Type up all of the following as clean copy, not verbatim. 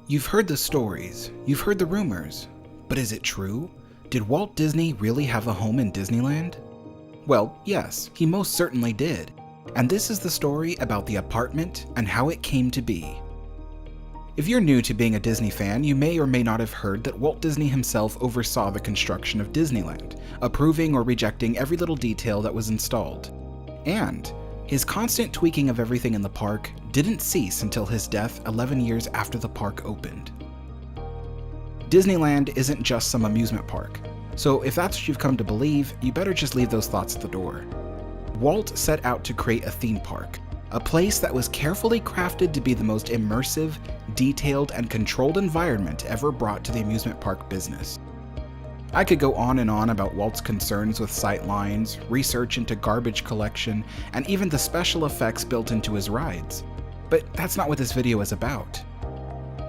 You've heard the stories, you've heard the rumors, but is it true? Did Walt Disney really have a home in Disneyland? Well, yes, he most certainly did, and this is the story about the apartment and how it came to be. If you're new to being a Disney fan, you may or may not have heard that Walt Disney himself oversaw the construction of Disneyland, approving or rejecting every little detail that was installed. And his constant tweaking of everything in the park didn't cease until his death 11 years after the park opened. Disneyland isn't just some amusement park, so if that's what you've come to believe, you better just leave those thoughts at the door. Walt set out to create a theme park, a place that was carefully crafted to be the most immersive, detailed, and controlled environment ever brought to the amusement park business. I could go on and on about Walt's concerns with sight lines, research into garbage collection, and even the special effects built into his rides. But that's not what this video is about.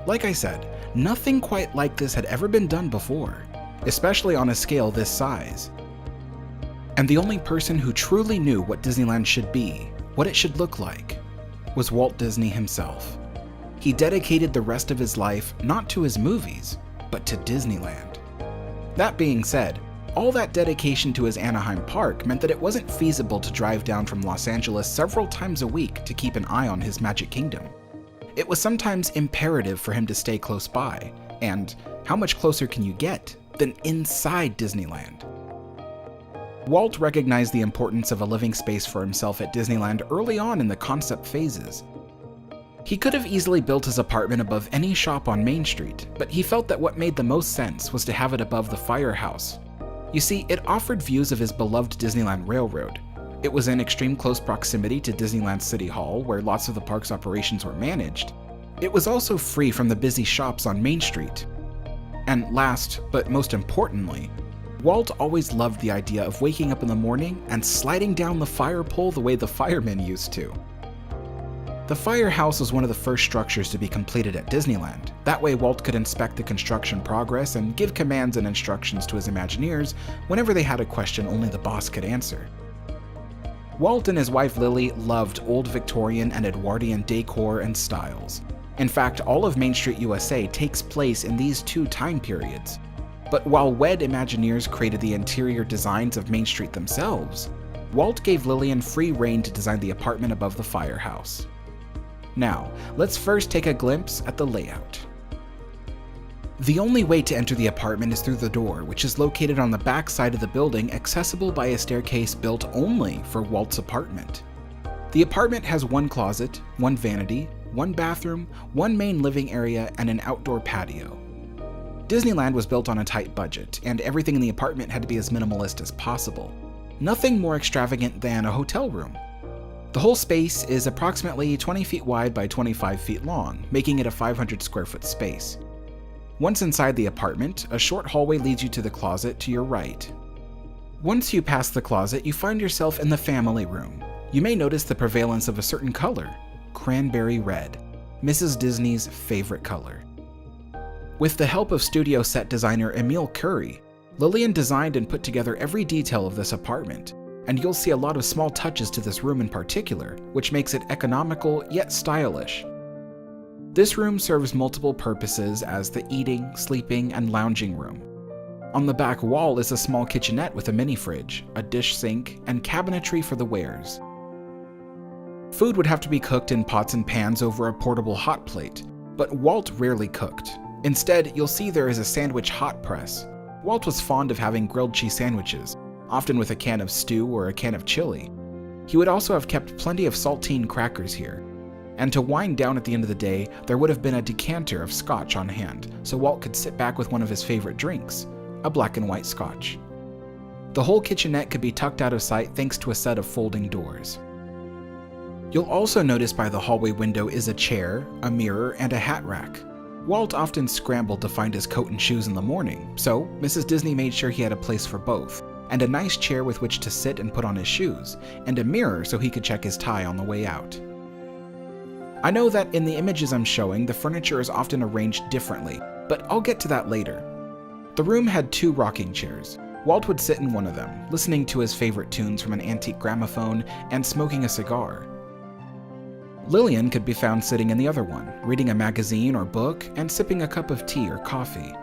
Like I said, nothing quite like this had ever been done before, especially on a scale this size. And the only person who truly knew what Disneyland should be, what it should look like, was Walt Disney himself. He dedicated the rest of his life not to his movies, but to Disneyland. That being said, all that dedication to his Anaheim park meant that it wasn't feasible to drive down from Los Angeles several times a week to keep an eye on his Magic Kingdom. It was sometimes imperative for him to stay close by, and how much closer can you get than inside Disneyland? Walt recognized the importance of a living space for himself at Disneyland early on in the concept phases. He could have easily built his apartment above any shop on Main Street, but he felt that what made the most sense was to have it above the firehouse. You see, it offered views of his beloved Disneyland Railroad. It was in extreme close proximity to Disneyland City Hall, where lots of the park's operations were managed. It was also free from the busy shops on Main Street. And last, but most importantly, Walt always loved the idea of waking up in the morning and sliding down the fire pole the way the firemen used to. The firehouse was one of the first structures to be completed at Disneyland. That way Walt could inspect the construction progress and give commands and instructions to his Imagineers whenever they had a question only the boss could answer. Walt and his wife Lily loved old Victorian and Edwardian decor and styles. In fact, all of Main Street USA takes place in these two time periods. But while wed Imagineers created the interior designs of Main Street themselves, Walt gave Lillian free rein to design the apartment above the firehouse. Now, let's first take a glimpse at the layout. The only way to enter the apartment is through the door, which is located on the back side of the building, accessible by a staircase built only for Walt's apartment. The apartment has one closet, one vanity, one bathroom, one main living area, and an outdoor patio. Disneyland was built on a tight budget, and everything in the apartment had to be as minimalist as possible. Nothing more extravagant than a hotel room. The whole space is approximately 20 feet wide by 25 feet long, making it a 500 square foot space. Once inside the apartment, a short hallway leads you to the closet to your right. Once you pass the closet, you find yourself in the family room. You may notice the prevalence of a certain color, cranberry red, Mrs. Disney's favorite color. With the help of studio set designer Emil Curry, Lillian designed and put together every detail of this apartment, and you'll see a lot of small touches to this room in particular, which makes it economical yet stylish. This room serves multiple purposes as the eating, sleeping, and lounging room. On the back wall is a small kitchenette with a mini fridge, a dish sink, and cabinetry for the wares. Food would have to be cooked in pots and pans over a portable hot plate, but Walt rarely cooked. Instead, you'll see there is a sandwich hot press. Walt was fond of having grilled cheese sandwiches, often with a can of stew or a can of chili. He would also have kept plenty of saltine crackers here. And to wind down at the end of the day, there would have been a decanter of scotch on hand, so Walt could sit back with one of his favorite drinks, a black and white scotch. The whole kitchenette could be tucked out of sight thanks to a set of folding doors. You'll also notice by the hallway window is a chair, a mirror, and a hat rack. Walt often scrambled to find his coat and shoes in the morning, so Mrs. Disney made sure he had a place for both, and a nice chair with which to sit and put on his shoes, and a mirror so he could check his tie on the way out. I know that in the images I'm showing, the furniture is often arranged differently, but I'll get to that later. The room had two rocking chairs. Walt would sit in one of them, listening to his favorite tunes from an antique gramophone and smoking a cigar. Lillian could be found sitting in the other one, reading a magazine or book and sipping a cup of tea or coffee.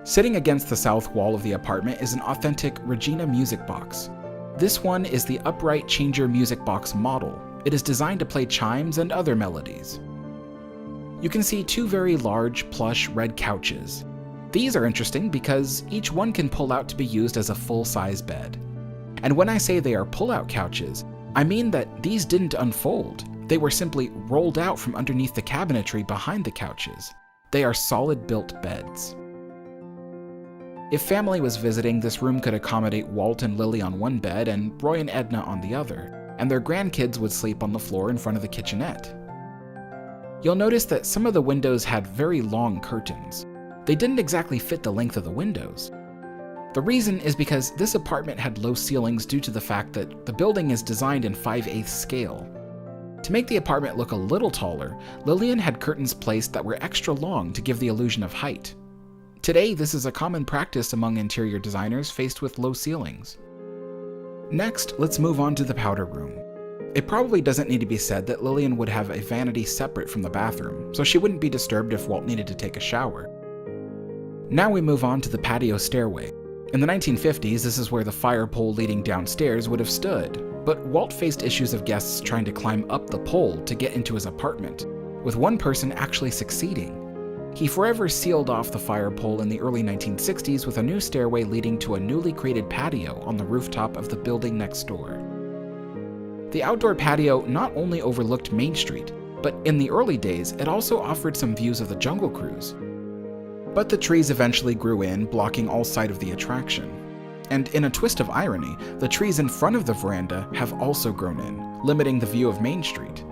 Sitting against the south wall of the apartment is an authentic Regina music box. This one is the upright changer music box model. It is designed to play chimes and other melodies. You can see two very large, plush, red couches. These are interesting because each one can pull out to be used as a full-size bed. And when I say they are pull-out couches, I mean that these didn't unfold. They were simply rolled out from underneath the cabinetry behind the couches. They are solid-built beds. If family was visiting, this room could accommodate Walt and Lily on one bed and Roy and Edna on the other, and their grandkids would sleep on the floor in front of the kitchenette. You'll notice that some of the windows had very long curtains. They didn't exactly fit the length of the windows. The reason is because this apartment had low ceilings due to the fact that the building is designed in 5/8 scale. To make the apartment look a little taller, Lillian had curtains placed that were extra long to give the illusion of height. Today, this is a common practice among interior designers faced with low ceilings. Next, let's move on to the powder room. It probably doesn't need to be said that Lillian would have a vanity separate from the bathroom, so she wouldn't be disturbed if Walt needed to take a shower. Now we move on to the patio stairway. In the 1950s, this is where the fire pole leading downstairs would have stood, but Walt faced issues of guests trying to climb up the pole to get into his apartment, with one person actually succeeding. He forever sealed off the fire pole in the early 1960s with a new stairway leading to a newly created patio on the rooftop of the building next door. The outdoor patio not only overlooked Main Street, but in the early days, it also offered some views of the Jungle Cruise. But the trees eventually grew in, blocking all sight of the attraction. And in a twist of irony, the trees in front of the veranda have also grown in, limiting the view of Main Street.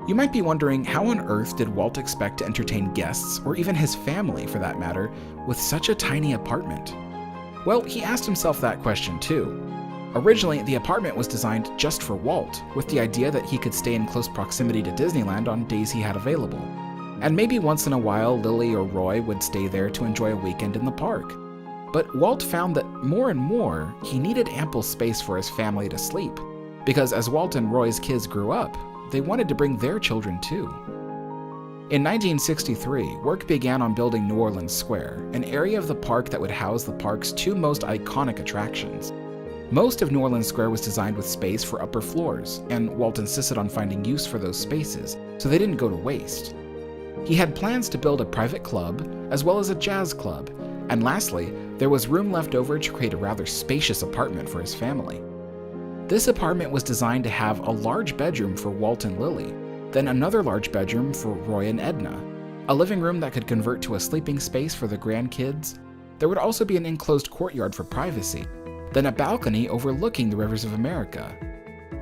You might be wondering, how on earth did Walt expect to entertain guests, or even his family for that matter, with such a tiny apartment? Well, he asked himself that question too. Originally, the apartment was designed just for Walt, with the idea that he could stay in close proximity to Disneyland on days he had available. And maybe once in a while, Lily or Roy would stay there to enjoy a weekend in the park. But Walt found that more and more, he needed ample space for his family to sleep, because as Walt and Roy's kids grew up, they wanted to bring their children too. In 1963, work began on building New Orleans Square, an area of the park that would house the park's two most iconic attractions. Most of New Orleans Square was designed with space for upper floors, and Walt insisted on finding use for those spaces, so they didn't go to waste. He had plans to build a private club, as well as a jazz club, and lastly, there was room left over to create a rather spacious apartment for his family. This apartment was designed to have a large bedroom for Walt and Lily, then another large bedroom for Roy and Edna, a living room that could convert to a sleeping space for the grandkids. There would also be an enclosed courtyard for privacy, then a balcony overlooking the rivers of America.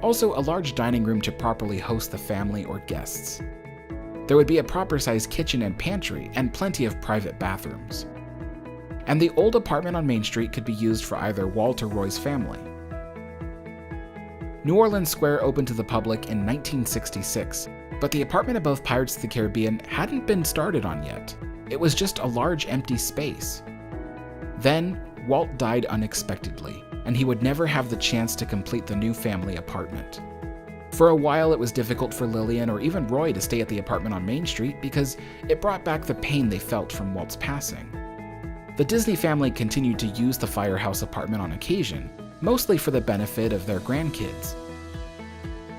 Also a large dining room to properly host the family or guests. There would be a proper-sized kitchen and pantry, and plenty of private bathrooms. And the old apartment on Main Street could be used for either Walt or Roy's family. New Orleans Square opened to the public in 1966, but the apartment above Pirates of the Caribbean hadn't been started on yet. It was just a large empty space. Then, Walt died unexpectedly, and he would never have the chance to complete the new family apartment. For a while, it was difficult for Lillian or even Roy to stay at the apartment on Main Street because it brought back the pain they felt from Walt's passing. The Disney family continued to use the firehouse apartment on occasion, mostly for the benefit of their grandkids.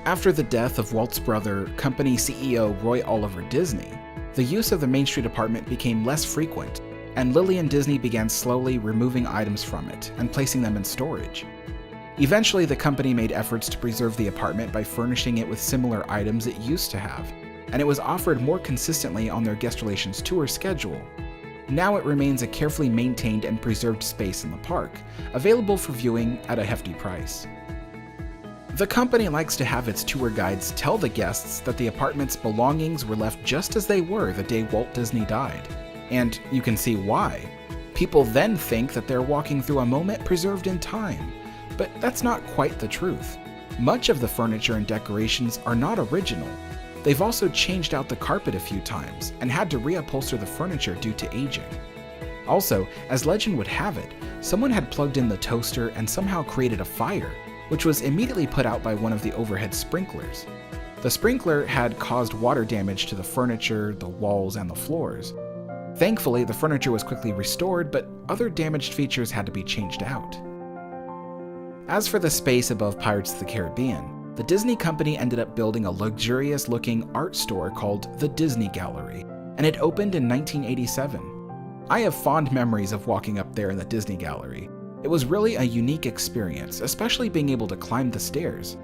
After the death of Walt's brother, company CEO Roy Oliver Disney, the use of the Main Street apartment became less frequent, and Lillian Disney began slowly removing items from it and placing them in storage. Eventually, the company made efforts to preserve the apartment by furnishing it with similar items it used to have, and it was offered more consistently on their guest relations tour schedule. Now it remains a carefully maintained and preserved space in the park, available for viewing at a hefty price. The company likes to have its tour guides tell the guests that the apartment's belongings were left just as they were the day Walt Disney died. And you can see why. People then think that they're walking through a moment preserved in time, but that's not quite the truth. Much of the furniture and decorations are not original. They've also changed out the carpet a few times and had to reupholster the furniture due to aging. Also, as legend would have it, someone had plugged in the toaster and somehow created a fire, which was immediately put out by one of the overhead sprinklers. The sprinkler had caused water damage to the furniture, the walls, and the floors. Thankfully, the furniture was quickly restored, but other damaged features had to be changed out. As for the space above Pirates of the Caribbean, the Disney company ended up building a luxurious-looking art store called the Disney Gallery, and it opened in 1987. I have fond memories of walking up there in the Disney Gallery. It was really a unique experience, especially being able to climb the stairs.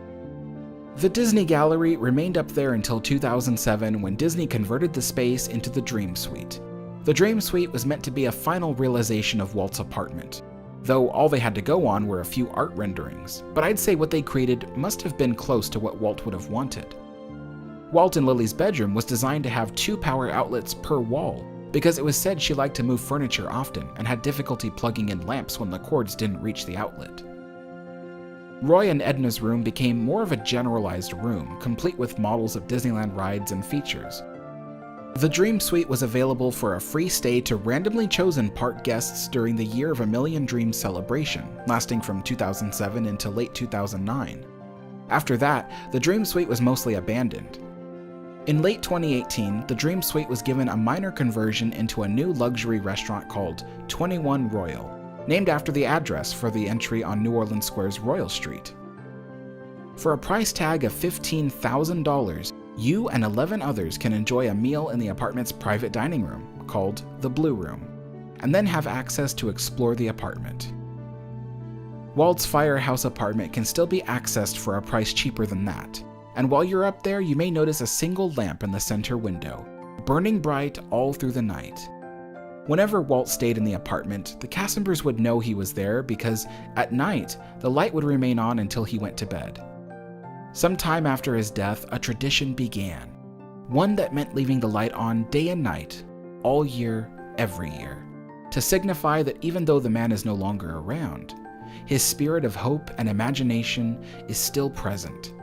The Disney Gallery remained up there until 2007 when Disney converted the space into the Dream Suite. The Dream Suite was meant to be a final realization of Walt's apartment, though all they had to go on were a few art renderings, but I'd say what they created must have been close to what Walt would have wanted. Walt and Lily's bedroom was designed to have 2 power outlets per wall, because it was said she liked to move furniture often and had difficulty plugging in lamps when the cords didn't reach the outlet. Roy and Edna's room became more of a generalized room, complete with models of Disneyland rides and features. The Dream Suite was available for a free stay to randomly chosen park guests during the Year of a Million Dreams celebration, lasting from 2007 until late 2009. After that, the Dream Suite was mostly abandoned. In late 2018, the Dream Suite was given a minor conversion into a new luxury restaurant called 21 Royal, named after the address for the entry on New Orleans Square's Royal Street. For a price tag of $15,000, you and 11 others can enjoy a meal in the apartment's private dining room, called the Blue Room, and then have access to explore the apartment. Walt's Firehouse apartment can still be accessed for a price cheaper than that, and while you're up there, you may notice a single lamp in the center window, burning bright all through the night. Whenever Walt stayed in the apartment, the cast members would know he was there because at night, the light would remain on until he went to bed. Sometime after his death, a tradition began, one that meant leaving the light on day and night, all year, every year, to signify that even though the man is no longer around, his spirit of hope and imagination is still present,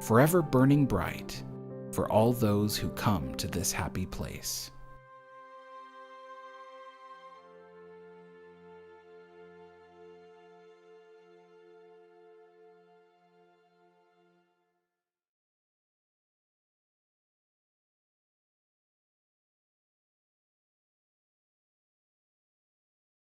forever burning bright for all those who come to this happy place.